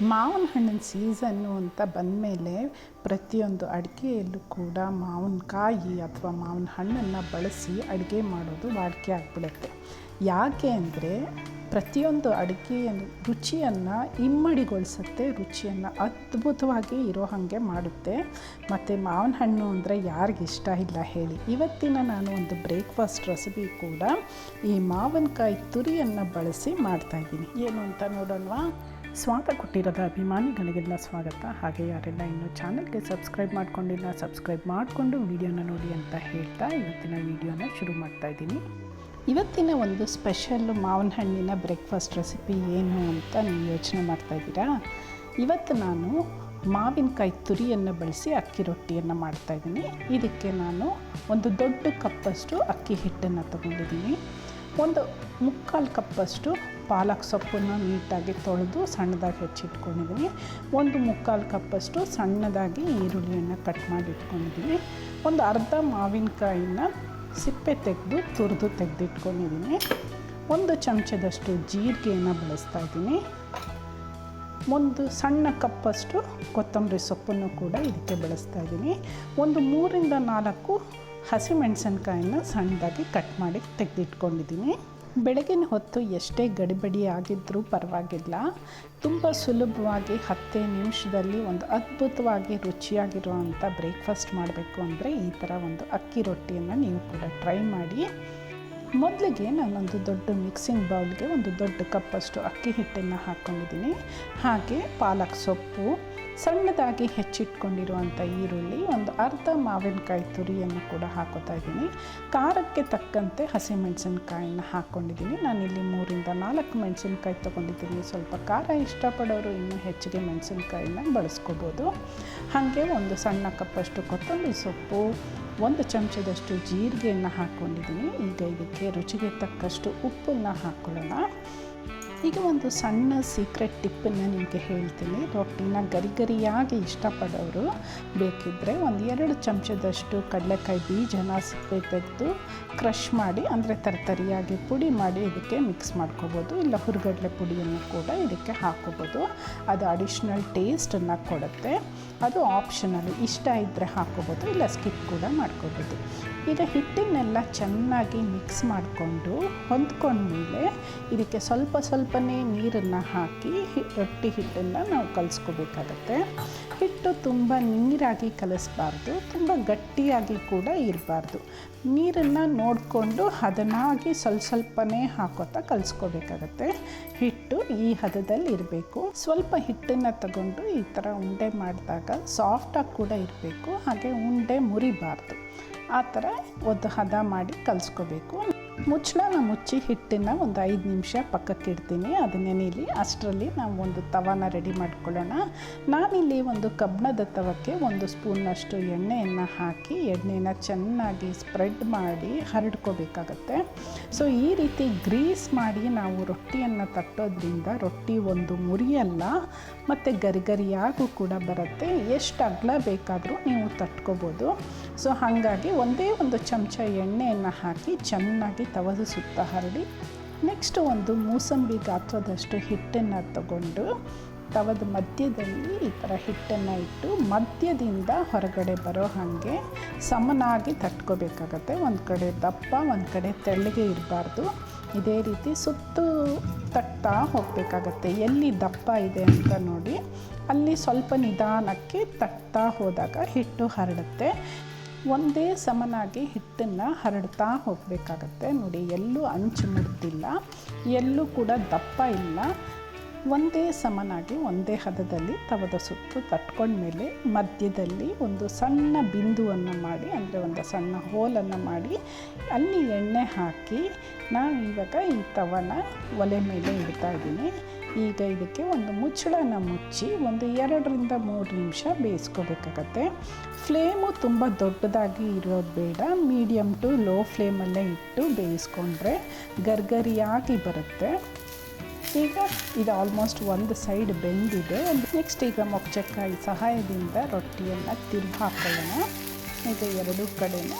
ಮಾವಿನ ಹಣ್ಣಿನ ಸೀಸನ್ನು ಅಂತ ಬಂದಮೇಲೆ ಪ್ರತಿಯೊಂದು ಅಡುಗೆಯಲ್ಲೂ ಕೂಡ ಮಾವಿನಕಾಯಿ ಅಥವಾ ಮಾವಿನ ಹಣ್ಣನ್ನು ಬಳಸಿ ಅಡುಗೆ ಮಾಡೋದು ವಾಡಿಕೆ ಆಗಿಬಿಡುತ್ತೆ. ಯಾಕೆ ಅಂದರೆ ಪ್ರತಿಯೊಂದು ಅಡುಗೆಯ ರುಚಿಯನ್ನು ಇಮ್ಮಡಿಗೊಳಿಸುತ್ತೆ, ರುಚಿಯನ್ನು ಅದ್ಭುತವಾಗಿ ಇರೋ ಹಾಗೆ ಮಾಡುತ್ತೆ. ಮತ್ತು ಮಾವಿನ ಹಣ್ಣು ಅಂದರೆ ಯಾರಿಗಿಷ್ಟ ಇಲ್ಲ ಹೇಳಿ. ಇವತ್ತಿನ ನಾನು ಒಂದು ಬ್ರೇಕ್ಫಾಸ್ಟ್ ರೆಸಿಪಿ ಕೂಡ ಈ ಮಾವಿನಕಾಯಿ ತುರಿಯನ್ನು ಬಳಸಿ ಮಾಡ್ತಾಯಿದ್ದೀನಿ. ಏನು ಅಂತ ನೋಡೋಣವಾ? ಸ್ವಾಗತ ಕೊಟ್ಟಿರೋದ ಅಭಿಮಾನಿಗಳಿಗೆಲ್ಲ ಸ್ವಾಗತ. ಹಾಗೆ ಯಾರೆಲ್ಲ ಇನ್ನೂ ಚಾನಲ್ಗೆ ಸಬ್ಸ್ಕ್ರೈಬ್ ಮಾಡ್ಕೊಂಡಿಲ್ಲ, ಸಬ್ಸ್ಕ್ರೈಬ್ ಮಾಡಿಕೊಂಡು ವಿಡಿಯೋನ ನೋಡಿ ಅಂತ ಹೇಳ್ತಾ ಇವತ್ತಿನ ವಿಡಿಯೋನ ಶುರು ಮಾಡ್ತಾಯಿದ್ದೀನಿ. ಇವತ್ತಿನ ಒಂದು ಸ್ಪೆಷಲ್ ಮಾವಿನ ಹಣ್ಣಿನ ಬ್ರೇಕ್ಫಾಸ್ಟ್ ರೆಸಿಪಿ ಏನು ಅಂತ ನೀವು ಯೋಚನೆ ಮಾಡ್ತಾಯಿದ್ದೀರಾ? ಇವತ್ತು ನಾನು ಮಾವಿನಕಾಯಿ ತುರಿಯನ್ನು ಬಳಸಿ ಅಕ್ಕಿ ರೊಟ್ಟಿಯನ್ನು ಮಾಡ್ತಾಯಿದ್ದೀನಿ. ಇದಕ್ಕೆ ನಾನು ಒಂದು ದೊಡ್ಡ ಕಪ್ಪಷ್ಟು ಅಕ್ಕಿ ಹಿಟ್ಟನ್ನು ತಗೊಂಡಿದ್ದೀನಿ. ಒಂದು 3/4 ಕಪ್ಪಷ್ಟು ಪಾಲಕ್ ಸೊಪ್ಪನ್ನು ನೀಟಾಗಿ ತೊಳೆದು ಸಣ್ಣದಾಗಿ ಹೆಚ್ಚಿಟ್ಕೊಂಡಿದ್ದೀನಿ. ಒಂದು 3/4 ಕಪ್ಪಷ್ಟು ಸಣ್ಣದಾಗಿ ಈರುಳ್ಳಿಯನ್ನು ಕಟ್ ಮಾಡಿ ಇಟ್ಕೊಂಡಿದ್ದೀನಿ. ಒಂದು ಅರ್ಧ ಮಾವಿನಕಾಯಿನ ಸಿಪ್ಪೆ ತೆಗೆದು ತುರಿದು ತೆಗೆದಿಟ್ಕೊಂಡಿದ್ದೀನಿ. ಒಂದು ಚಮಚದಷ್ಟು ಜೀರಿಗೆಯನ್ನು ಬಳಸ್ತಾ ಇದ್ದೀನಿ. ಒಂದು ಸಣ್ಣ ಕಪ್ಪಷ್ಟು ಕೊತ್ತಂಬರಿ ಸೊಪ್ಪನ್ನು ಕೂಡ ಇದಕ್ಕೆ ಬಳಸ್ತಾ ಇದ್ದೀನಿ. ಒಂದು 3-4 ಹಸಿಮೆಣಸಿನ್ಕಾಯಿನ ಸಣ್ಣದಾಗಿ ಕಟ್ ಮಾಡಿ ತೆಗೆದಿಟ್ಕೊಂಡಿದ್ದೀನಿ. ಬೆಳಗಿನ ಹೊತ್ತು ಎಷ್ಟೇ ಗಡಿಬಿಡಿ ಆಗಿದ್ದರೂ ಪರವಾಗಿಲ್ಲ, ತುಂಬ ಸುಲಭವಾಗಿ 10 ನಿಮಿಷದಲ್ಲಿ ಒಂದು ಅದ್ಭುತವಾಗಿ ರುಚಿಯಾಗಿರುವಂಥ ಬ್ರೇಕ್ಫಾಸ್ಟ್ ಮಾಡಬೇಕು ಅಂದರೆ ಈ ಥರ ಒಂದು ಅಕ್ಕಿ ರೊಟ್ಟಿಯನ್ನು ನೀವು ಕೂಡ ಟ್ರೈ ಮಾಡಿ. ಮೊದಲಿಗೆ ನಾನೊಂದು ದೊಡ್ಡ ಮಿಕ್ಸಿಂಗ್ ಬೌಲ್ಗೆ ಒಂದು ದೊಡ್ಡ ಕಪ್ಪಷ್ಟು ಅಕ್ಕಿ ಹಿಟ್ಟನ್ನು ಹಾಕ್ಕೊಂಡಿದ್ದೀನಿ. ಹಾಗೆ ಪಾಲಕ್ ಸೊಪ್ಪು, ಸಣ್ಣದಾಗಿ ಹೆಚ್ಚಿಟ್ಕೊಂಡಿರುವಂಥ ಈರುಳ್ಳಿ, ಒಂದು ಅರ್ಧ ಮಾವಿನಕಾಯಿ ತುರಿಯನ್ನು ಕೂಡ ಹಾಕೋತಾ ಇದ್ದೀನಿ. ಖಾರಕ್ಕೆ ತಕ್ಕಂತೆ ಹಸಿಮೆಣಸಿನ್ಕಾಯಿನ ಹಾಕ್ಕೊಂಡಿದ್ದೀನಿ. ನಾನಿಲ್ಲಿ 3-4 ಮೆಣಸಿನ್ಕಾಯಿ ತೊಗೊಂಡಿದ್ದೀನಿ. ಸ್ವಲ್ಪ ಖಾರ ಇಷ್ಟಪಡೋರು ಇನ್ನೂ ಹೆಚ್ಚಿಗೆ ಮೆಣಸಿನ್ಕಾಯಿನ ಬಳಸ್ಕೋಬೋದು. ಹಾಗೆ ಒಂದು ಸಣ್ಣ ಕಪ್ಪಷ್ಟು ಕೊತ್ತಂಬರಿ ಸೊಪ್ಪು, ಒಂದು ಚಮಚದಷ್ಟು ಜೀರಿಗೆಯನ್ನು ಹಾಕ್ಕೊಂಡಿದ್ದೀನಿ. ಈಗ ಇದಕ್ಕೆ ರುಚಿಗೆ ತಕ್ಕಷ್ಟು ಉಪ್ಪನ್ನು ಹಾಕ್ಕೊಳ್ಳೋಣ. ಈಗ ಒಂದು ಸಣ್ಣ ಸೀಕ್ರೆಟ್ ಟಿಪ್ಪನ್ನು ನಿಮಗೆ ಹೇಳ್ತೀನಿ. ರೊಟ್ಟಿನ ಗರಿಯಾಗಿ ಇಷ್ಟಪಡೋರು ಬೇಕಿದ್ದರೆ 1-2 ಚಮಚದಷ್ಟು ಕಡಲೆಕಾಯಿ ಬೀಜನ ಸಿಪ್ಪೆ ತೆಗೆದು ಕ್ರಷ್ ಮಾಡಿ, ಅಂದರೆ ತರಿಯಾಗಿ ಪುಡಿ ಮಾಡಿ ಇದಕ್ಕೆ ಮಿಕ್ಸ್ ಮಾಡ್ಕೋಬೋದು. ಇಲ್ಲ ಹುರುಗಡ್ಲೆ ಪುಡಿಯನ್ನು ಕೂಡ ಇದಕ್ಕೆ ಹಾಕೋಬೋದು. ಅದು ಅಡಿಷ್ನಲ್ ಟೇಸ್ಟನ್ನು ಕೊಡುತ್ತೆ. ಅದು ಆಪ್ಷನಲ್, ಇಷ್ಟ ಇದ್ದರೆ ಹಾಕೋಬೋದು, ಇಲ್ಲ ಸ್ಕಿಪ್ ಕೂಡ ಮಾಡ್ಕೋಬೋದು. ಈಗ ಹಿಟ್ಟನ್ನೆಲ್ಲ ಚೆನ್ನಾಗಿ ಮಿಕ್ಸ್ ಮಾಡಿಕೊಂಡು ಹೊಂದ್ಕೊಂಡ್ಮೇಲೆ ಇದಕ್ಕೆ ಸ್ವಲ್ಪನೇ ನೀರನ್ನು ಹಾಕಿ ರೊಟ್ಟಿ ಹಿಟ್ಟನ್ನು ನಾವು ಕಲಿಸ್ಕೋಬೇಕಾಗತ್ತೆ. ಹಿಟ್ಟು ತುಂಬ ನೀರಾಗಿ ಕಲಿಸ್ಬಾರ್ದು, ತುಂಬ ಗಟ್ಟಿಯಾಗಿ ಕೂಡ ಇರಬಾರ್ದು. ನೀರನ್ನು ನೋಡಿಕೊಂಡು ಹದನಾಗಿ ಸ್ವಲ್ಪನೇ ಹಾಕೋತಾ ಕಲಿಸ್ಕೋಬೇಕಾಗತ್ತೆ. ಹಿಟ್ಟು ಈ ಹದದಲ್ಲಿ ಇರಬೇಕು. ಸ್ವಲ್ಪ ಹಿಟ್ಟನ್ನು ತಗೊಂಡು ಈ ಥರ ಉಂಡೆ ಮಾಡಿದಾಗ ಸಾಫ್ಟಾಗಿ ಕೂಡ ಇರಬೇಕು. ಹಾಗೆ ಉಂಡೆ ಮುರಿಬಾರ್ದು. ಆ ಥರ ಒಂದು ಹದ ಮಾಡಿ ಕಲಿಸ್ಕೋಬೇಕು. ಮುಚ್ಚಳನ ಮುಚ್ಚಿ ಹಿಟ್ಟನ್ನು ಒಂದು 5 ನಿಮಿಷ ಪಕ್ಕಕ್ಕೆ ಇಡ್ತೀನಿ. ಅದು ನೆನೆಯಲಿ. ಅಷ್ಟರಲ್ಲಿ ನಾವು ಒಂದು ತವಾನ ರೆಡಿ ಮಾಡ್ಕೊಳ್ಳೋಣ. ನಾನಿಲ್ಲಿ ಒಂದು ಕಬ್ಬಿಣದ ತವಕ್ಕೆ 1 ಸ್ಪೂನ್ನಷ್ಟು ಎಣ್ಣೆಯನ್ನು ಹಾಕಿ ಎಣ್ಣೆನ ಚೆನ್ನಾಗಿ ಸ್ಪ್ರೆಡ್ ಮಾಡಿ ಹರಡ್ಕೋಬೇಕಾಗತ್ತೆ. ಸೊ ಈ ರೀತಿ ಗ್ರೀಸ್ ಮಾಡಿ ನಾವು ರೊಟ್ಟಿಯನ್ನು ತಟ್ಟೋದ್ರಿಂದ ರೊಟ್ಟಿ ಒಂದು ಮುರಿಯಲ್ಲ ಮತ್ತು ಗರಿಯಾಗೂ ಕೂಡ ಬರುತ್ತೆ. ಎಷ್ಟು ಅಗಲ ಬೇಕಾದರೂ ನೀವು ತಟ್ಕೋಬೋದು. ಸೊ ಹಾಗಾಗಿ ಒಂದೇ ಒಂದು ಚಮಚ ಎಣ್ಣೆಯನ್ನು ಹಾಕಿ ಚೆನ್ನಾಗಿ ತವದ ಸುತ್ತ ಹರಡಿ, ನೆಕ್ಸ್ಟ್ ಒಂದು ಮೂಸಂಬಿ ಗಾತ್ರದಷ್ಟು ಹಿಟ್ಟನ್ನು ತಗೊಂಡು ತವದ ಮಧ್ಯದಲ್ಲಿ ಈ ಥರ ಹಿಟ್ಟನ್ನು ಇಟ್ಟು ಮಧ್ಯದಿಂದ ಹೊರಗಡೆ ಬರೋ ಹಾಗೆ ಸಮನಾಗಿ ತಟ್ಕೋಬೇಕಾಗತ್ತೆ. ಒಂದು ಕಡೆ ದಪ್ಪ, ಒಂದು ಕಡೆ ತೆಳ್ಳಗೆ ಇರಬಾರ್ದು. ಇದೇ ರೀತಿ ಸುತ್ತು ತಟ್ತಾ ಹೋಗಬೇಕಾಗತ್ತೆ. ಎಲ್ಲಿ ದಪ್ಪ ಇದೆ ಅಂತ ನೋಡಿ ಅಲ್ಲಿ ಸ್ವಲ್ಪ ನಿಧಾನಕ್ಕೆ ತಟ್ತಾ ಹೋದಾಗ ಹಿಟ್ಟು ಹರಡುತ್ತೆ. ಒಂದೇ ಸಮನಾಗಿ ಹಿಟ್ಟನ್ನು ಹರಡ್ತಾ ಹೋಗಬೇಕಾಗತ್ತೆ. ನೋಡಿ, ಎಲ್ಲೂ ಅಂಚು ಮುಡ್ತಿಲ್ಲ, ಎಲ್ಲೂ ಕೂಡ ದಪ್ಪ ಇಲ್ಲ. ಒಂದೇ ಸಮನಾಗಿ ಒಂದೇ ಹದದಲ್ಲಿ ತವದ ಸುತ್ತು ತಟ್ಕೊಂಡ್ಮೇಲೆ ಮಧ್ಯದಲ್ಲಿ ಒಂದು ಸಣ್ಣ ಬಿಂದುವನ್ನು ಮಾಡಿ, ಅಂದರೆ ಒಂದು ಸಣ್ಣ ಹೋಲನ್ನು ಮಾಡಿ ಅಲ್ಲಿ ಎಣ್ಣೆ ಹಾಕಿ ನಾನು ಇವಾಗ ಈ ತವನ ಒಲೆ ಮೇಲೆ ಇಡ್ತಾ ಇದ್ದೀನಿ. ಈಗ ಇದಕ್ಕೆ ಒಂದು ಮುಚ್ಚಳನ ಮುಚ್ಚಿ ಒಂದು 2-3 ನಿಮಿಷ ಬೇಯಿಸ್ಕೋಬೇಕಾಗತ್ತೆ. ಫ್ಲೇಮು ತುಂಬ ದೊಡ್ಡದಾಗಿ ಇರೋದು ಬೇಡ, ಮೀಡಿಯಮ್ ಟು ಲೋ ಫ್ಲೇಮಲ್ಲೇ ಇಟ್ಟು ಬೇಯಿಸ್ಕೊಂಡ್ರೆ ಗರಿಯಾಗಿ ಬರುತ್ತೆ. ಈಗ ಇದು ಆಲ್ಮೋಸ್ಟ್ ಒಂದು ಸೈಡ್ ಬೆಂದಿದೆ. ನೆಕ್ಸ್ಟ್ ಈಗ ಮೊಗಚಕ್ಕಾಯಿ ಸಹಾಯದಿಂದ ರೊಟ್ಟಿಯನ್ನು ತಿರುಗಿ ಹಾಕ್ಕೊಳ್ಳೋಣ. ಈಗ 2 ಕಡೆನೂ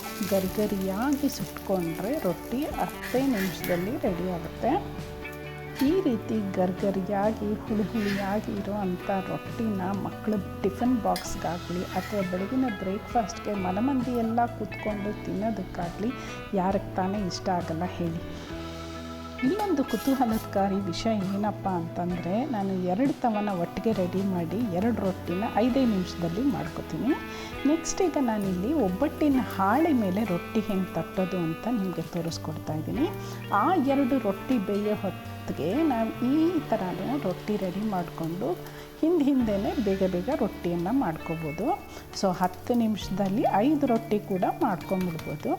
ಗರಿಯಾಗಿ ಸುಟ್ಕೊಂಡ್ರೆ ರೊಟ್ಟಿ 10 ನಿಮಿಷದಲ್ಲಿ ರೆಡಿ ಆಗುತ್ತೆ. ಈ ರೀತಿ ಗರ್ಗರಿಯಾಗಿ ಹುಳಿಯಾಗಿ ಇರೋವಂಥ ರೊಟ್ಟಿನ ಮಕ್ಕಳು ಟಿಫನ್ ಬಾಕ್ಸ್ಗಾಗಲಿ ಅಥವಾ ಬೆಳಗಿನ ಬ್ರೇಕ್ಫಾಸ್ಟ್ಗೆ ಮನಮಂದಿ ಎಲ್ಲ ಕೂತ್ಕೊಂಡು ತಿನ್ನೋದಕ್ಕಾಗಲಿ ಯಾರಿಗೆ ತಾನೇ ಇಷ್ಟ ಆಗಲ್ಲ ಹೇಳಿ. ಇನ್ನೊಂದು ಕುತೂಹಲಕಾರಿ ವಿಷಯ ಏನಪ್ಪ ಅಂತಂದರೆ, ನಾನು 2 ತವನ ಒಟ್ಟಿಗೆ ರೆಡಿ ಮಾಡಿ 2 ರೊಟ್ಟಿನ 5 ನಿಮಿಷದಲ್ಲಿ ಮಾಡ್ಕೋತೀನಿ. ನೆಕ್ಸ್ಟ್ ಈಗ ನಾನಿಲ್ಲಿ ಒಬ್ಬಟ್ಟಿನ ಹಾಳೆ ಮೇಲೆ ರೊಟ್ಟಿ ಹೆಂಗೆ ತಟ್ಟೋದು ಅಂತ ನಿಮಗೆ ತೋರಿಸ್ಕೊಡ್ತಾ ಇದ್ದೀನಿ. ಆ 2 ರೊಟ್ಟಿ ಬೇಯೋ ಹೊತ್ತಿಗೆ ನಾವು ಈ ಥರನೂ ರೊಟ್ಟಿ ರೆಡಿ ಮಾಡಿಕೊಂಡು ಹಿಂದೆನೇ ಬೇಗ ರೊಟ್ಟಿಯನ್ನು ಮಾಡ್ಕೋಬೋದು. ಸೊ 10 ನಿಮಿಷದಲ್ಲಿ 5 ರೊಟ್ಟಿ ಕೂಡ ಮಾಡ್ಕೊಂಬಿಡ್ಬೋದು.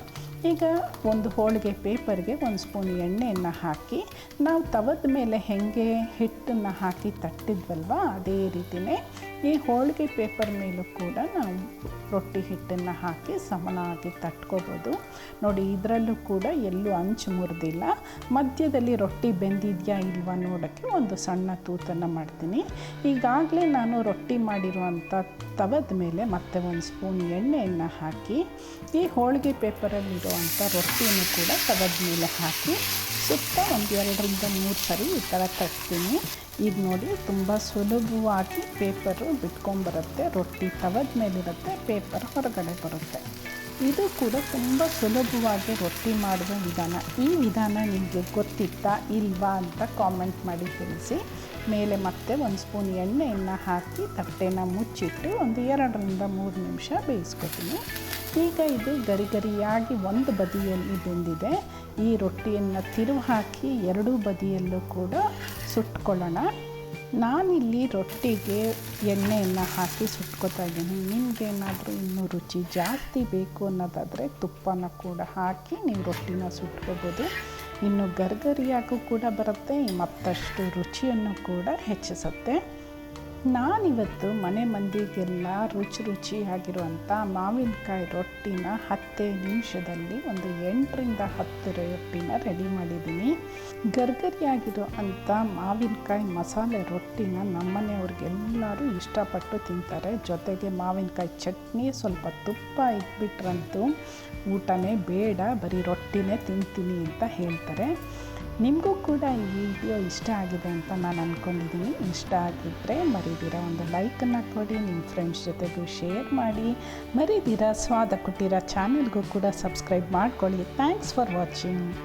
ಈಗ ಒಂದು ಹೋಳಿಗೆ ಪೇಪರ್ಗೆ 1 ಸ್ಪೂನ್ ಎಣ್ಣೆಯನ್ನು ಹಾಕಿ ನಾವು ತವದ ಮೇಲೆ ಹೇಗೆ ಹಿಟ್ಟನ್ನು ಹಾಕಿ ತಟ್ಟಿದ್ವಲ್ವ, ಅದೇ ರೀತಿಯೇ ಈ ಹೋಳಿಗೆ ಪೇಪರ್ ಮೇಲೂ ಕೂಡ ನಾವು ರೊಟ್ಟಿ ಹಿಟ್ಟನ್ನು ಹಾಕಿ ಸಮನಾಗಿ ತಟ್ಕೋಬೋದು. ನೋಡಿ, ಇದರಲ್ಲೂ ಕೂಡ ಎಲ್ಲೂ ಅಂಚು ಮುರಿದಿಲ್ಲ. ಮಧ್ಯದಲ್ಲಿ ರೊಟ್ಟಿ ಬೆಂದಿದೆಯಾ ಇಲ್ವಾ ನೋಡೋಕ್ಕೆ ಒಂದು ಸಣ್ಣ ತೂತನ್ನು ಮಾಡ್ತೀನಿ. ಈಗಾಗಲೇ ನಾನು ರೊಟ್ಟಿ ಮಾಡಿರುವಂಥ ತವದ ಮೇಲೆ ಮತ್ತೆ 1 ಸ್ಪೂನ್ ಎಣ್ಣೆಯನ್ನು ಹಾಕಿ ಈ ಹೋಳಿಗೆ ಪೇಪರಲ್ಲಿರುವಂಥ ರೊಟ್ಟಿಯನ್ನು ಕೂಡ ತವದ ಮೇಲೆ ಹಾಕಿ ಸುತ್ತ 2-3 ಸರಿ ಈ ಥರ ತಟ್ತೀನಿ. ಇದು ನೋಡಿ, ತುಂಬ ಸುಲಭವಾಗಿ ಪೇಪರು ಬಿಟ್ಕೊಂಬರುತ್ತೆ. ರೊಟ್ಟಿ ತವದ ಮೇಲಿರುತ್ತೆ, ಪೇಪರ್ ಹೊರಗಡೆ ಬರುತ್ತೆ. ಇದು ಕೂಡ ತುಂಬ ಸುಲಭವಾಗಿ ರೊಟ್ಟಿ ಮಾಡುವ ವಿಧಾನ. ಈ ವಿಧಾನ ನಿಮಗೆ ಗೊತ್ತಿತ್ತಾ ಇಲ್ವಾ ಅಂತ ಕಾಮೆಂಟ್ ಮಾಡಿ ತಿಳಿಸಿ. ಮೇಲೆ ಮತ್ತೆ 1 ಸ್ಪೂನ್ ಎಣ್ಣೆಯನ್ನು ಹಾಕಿ ತಟ್ಟೆನ ಮುಚ್ಚಿಟ್ಟು 2-3 ನಿಮಿಷ ಬೇಯಿಸ್ಕೊತೀನಿ. ಈಗ ಇದು ಗರಿಯಾಗಿ ಒಂದು ಬದಿಯಲ್ಲಿ ಬೆಂದಿದೆ. ಈ ರೊಟ್ಟಿಯನ್ನು ತಿರುವು ಹಾಕಿ 2 ಬದಿಯಲ್ಲೂ ಕೂಡ ಸುಟ್ಕೊಳ್ಳೋಣ. ನಾನಿಲ್ಲಿ ರೊಟ್ಟಿಗೆ ಎಣ್ಣೆಯನ್ನು ಹಾಕಿ ಸುಟ್ಕೊತಾ ಇದ್ದೀನಿ. ನಿಮಗೇನಾದರೂ ಇನ್ನೂ ರುಚಿ ಜಾಸ್ತಿ ಬೇಕು ಅನ್ನೋದಾದರೆ ತುಪ್ಪನ ಕೂಡ ಹಾಕಿ ನೀವು ರೊಟ್ಟಿನ ಸುಟ್ಕೋಬೋದು. ಇನ್ನು ಗರಿಯಾಗೂ ಕೂಡ ಬರುತ್ತೆ, ಮತ್ತಷ್ಟು ರುಚಿಯನ್ನು ಕೂಡ ಹೆಚ್ಚಿಸುತ್ತೆ. ನಾನಿವತ್ತು ಮನೆ ಮಂದಿಗೆಲ್ಲ ರುಚಿಯಾಗಿರುವಂಥ ಮಾವಿನಕಾಯಿ ರೊಟ್ಟಿನ 10 ನಿಮಿಷದಲ್ಲಿ 8-10 ರೊಟ್ಟಿನ ರೆಡಿ ಮಾಡಿದ್ದೀನಿ. ಗರಿಯಾಗಿರೋ ಅಂಥ ಮಾವಿನಕಾಯಿ ಮಸಾಲೆ ರೊಟ್ಟಿನ ನಮ್ಮನೆಯವ್ರಿಗೆಲ್ಲರೂ ಇಷ್ಟಪಟ್ಟು ತಿಂತಾರೆ. ಜೊತೆಗೆ ಮಾವಿನಕಾಯಿ ಚಟ್ನಿ, ಸ್ವಲ್ಪ ತುಪ್ಪ ಇಟ್ಬಿಟ್ರಂತೂ ಊಟನೇ ಬೇಡ, ಬರೀ ರೊಟ್ಟಿನೇ ತಿಂತೀನಿ ಅಂತ ಹೇಳ್ತಾರೆ. ನಿಮಗೂ ಕೂಡ ಈ ವಿಡಿಯೋ ಇಷ್ಟ ಆಗಿದೆ ಅಂತ ನಾನು ಅಂದ್ಕೊಂಡಿದ್ದೀನಿ. ಇಷ್ಟ ಆಗಿದ್ದರೆ ಮರಿದಿರ ಒಂದು ಲೈಕನ್ನು ಕೊಡಿ, ನಿಮ್ಮ ಫ್ರೆಂಡ್ಸ್ ಜೊತೆಗೂ ಶೇರ್ ಮಾಡಿ. ಮರಿದಿರ ಸ್ವಾದ ಕುಟೀರ ಚಾನೆಲ್ಗೂ ಕೂಡ ಸಬ್ಸ್ಕ್ರೈಬ್ ಮಾಡ್ಕೊಳ್ಳಿ. Thanks for watching.